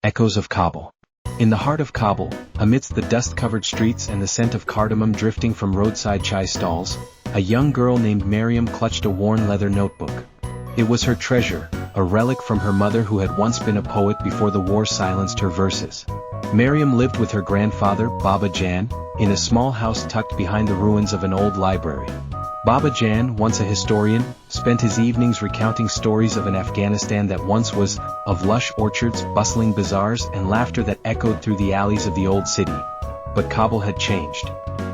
Echoes of Kabul. In the heart of Kabul, amidst the dust-covered streets and the scent of cardamom drifting from roadside chai stalls, a young girl named Mariam clutched a worn leather notebook. It was her treasure, a relic from her mother who had once been a poet before the war silenced her verses. Mariam lived with her grandfather, Baba Jan, in a small house tucked behind the ruins of an old library. Baba Jan, once a historian, spent his evenings recounting stories of an Afghanistan that once was, of lush orchards, bustling bazaars, and laughter that echoed through the alleys of the old city. But Kabul had changed.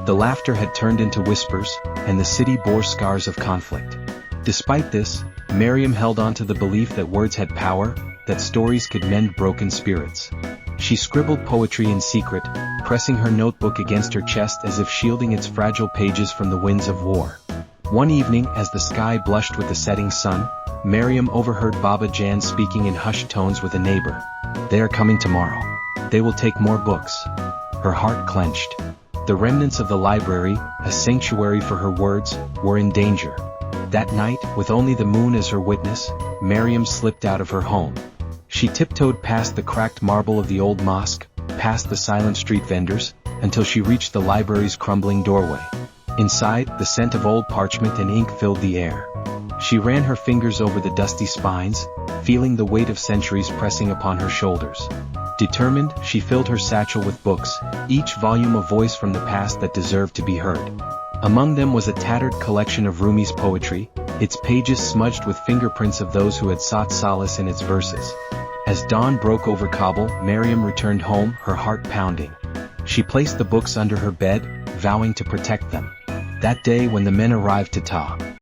The laughter had turned into whispers, and the city bore scars of conflict. Despite this, Mariam held on to the belief that words had power, that stories could mend broken spirits. She scribbled poetry in secret, pressing her notebook against her chest as if shielding its fragile pages from the winds of war. One evening, as the sky blushed with the setting sun, Mariam overheard Baba Jan speaking in hushed tones with a neighbor. "They are coming tomorrow. They will take more books." Her heart clenched. The remnants of the library, a sanctuary for her words, were in danger. That night, with only the moon as her witness, Mariam slipped out of her home. She tiptoed past the cracked marble of the old mosque, past the silent street vendors, until she reached the library's crumbling doorway. Inside, the scent of old parchment and ink filled the air. She ran her fingers over the dusty spines, feeling the weight of centuries pressing upon her shoulders. Determined, she filled her satchel with books, each volume a voice from the past that deserved to be heard. Among them was a tattered collection of Rumi's poetry, its pages smudged with fingerprints of those who had sought solace in its verses. As dawn broke over Kabul, Mariam returned home, her heart pounding. She placed the books under her bed, vowing to protect them. That day when the men arrived to Ta